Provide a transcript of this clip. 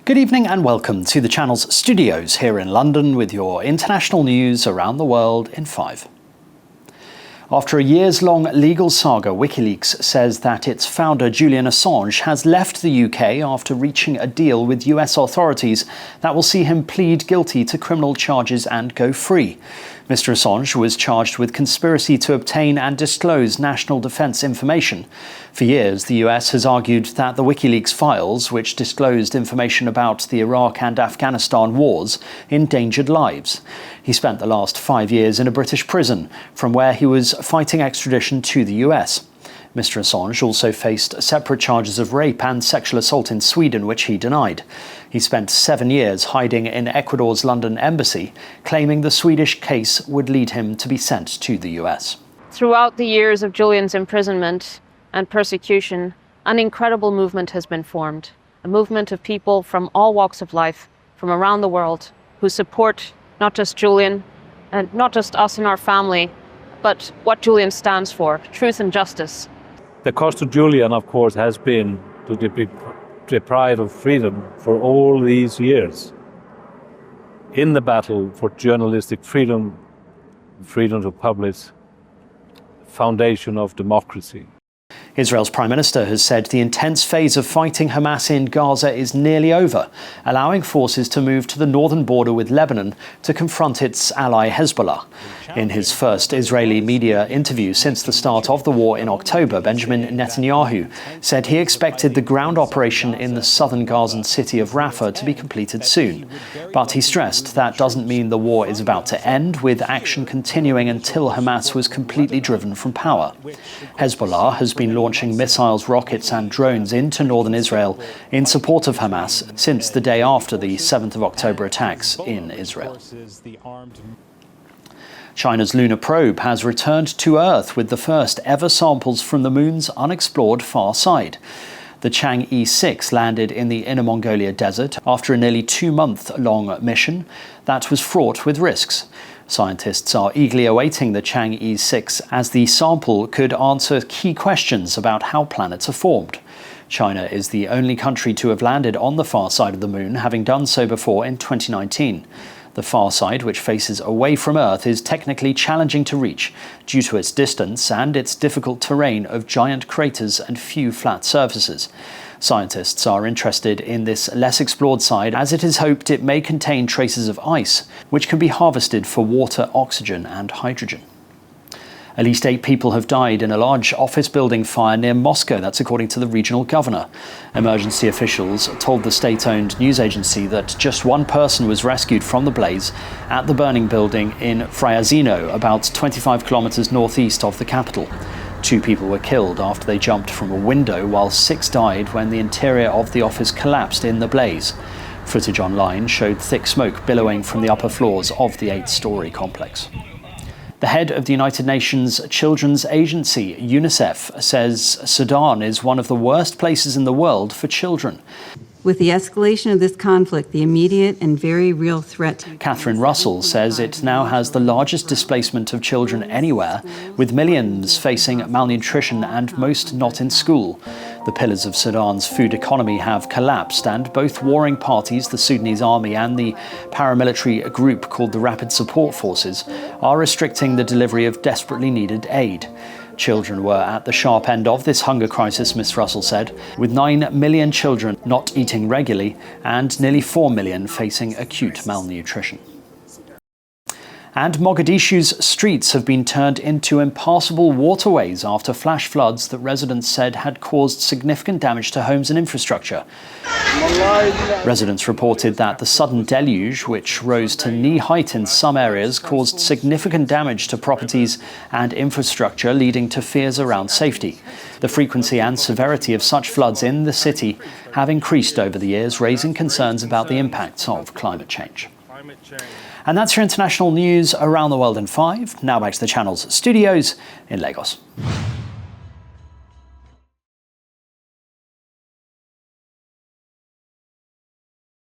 Good evening and welcome to the channel's studios here in London with your international news around the world in 5. After a years-long legal saga, Wikileaks says that its founder Julian Assange has left the UK after reaching a deal with US authorities that will see him plead guilty to criminal charges and go free. Mr. Assange was charged with conspiracy to obtain and disclose national defense information. For years, the US has argued that the Wikileaks files, which disclosed information about the Iraq and Afghanistan wars, endangered lives. He spent the last 5 years in a British prison, from where he was fighting extradition to the US. Mr. Assange also faced separate charges of rape and sexual assault in Sweden, which he denied. He spent 7 years hiding in Ecuador's London embassy, claiming the Swedish case would lead him to be sent to the US. Throughout the years of Julian's imprisonment and persecution, an incredible movement has been formed. A movement of people from all walks of life, from around the world, who support not just Julian and not just us and our family, but what Julian stands for, truth and justice. The cost to Julian, of course, has been to be deprived of freedom for all these years. In the battle for journalistic freedom, freedom to publish, foundation of democracy. Israel's Prime Minister has said the intense phase of fighting Hamas in Gaza is nearly over, allowing forces to move to the northern border with Lebanon to confront its ally Hezbollah. In his first Israeli media interview since the start of the war in October, Benjamin Netanyahu said he expected the ground operation in the southern Gazan city of Rafah to be completed soon. But he stressed that doesn't mean the war is about to end, with action continuing until Hamas was completely driven from power. Hezbollah has been launching missiles, rockets and drones into northern Israel in support of Hamas since the day after the 7th of October attacks in Israel. China's lunar probe has returned to Earth with the first ever samples from the moon's unexplored far side. The Chang'e 6 landed in the Inner Mongolia desert after a nearly 2-month-long mission that was fraught with risks. Scientists are eagerly awaiting the Chang'e 6 as the sample could answer key questions about how planets are formed. China is the only country to have landed on the far side of the moon, having done so before in 2019. The far side, which faces away from Earth, is technically challenging to reach due to its distance and its difficult terrain of giant craters and few flat surfaces. Scientists are interested in this less explored side as it is hoped it may contain traces of ice, which can be harvested for water, oxygen and hydrogen. At least 8 people have died in a large office building fire near Moscow, that's according to the regional governor. Emergency officials told the state-owned news agency that just 1 person was rescued from the blaze at the burning building in Fryazino, about 25 kilometers northeast of the capital. 2 people were killed after they jumped from a window, while 6 died when the interior of the office collapsed in the blaze. Footage online showed thick smoke billowing from the upper floors of the 8-story complex. The head of the United Nations Children's Agency, UNICEF, says Sudan is one of the worst places in the world for children. With the escalation of this conflict, the immediate and very real threat... Catherine Russell says it now has the largest displacement of children anywhere, with millions facing malnutrition and most not in school. The pillars of Sudan's food economy have collapsed, and both warring parties, the Sudanese army and the paramilitary group called the Rapid Support Forces, are restricting the delivery of desperately needed aid. Children were at the sharp end of this hunger crisis, Ms. Russell said, with 9 million children not eating regularly and nearly 4 million facing acute malnutrition. And Mogadishu's streets have been turned into impassable waterways after flash floods that residents said had caused significant damage to homes and infrastructure. Residents reported that the sudden deluge, which rose to knee height in some areas, caused significant damage to properties and infrastructure, leading to fears around safety. The frequency and severity of such floods in the city have increased over the years, raising concerns about the impacts of climate change. And that's your international news around the world in 5. Now back to the channel's studios in Lagos.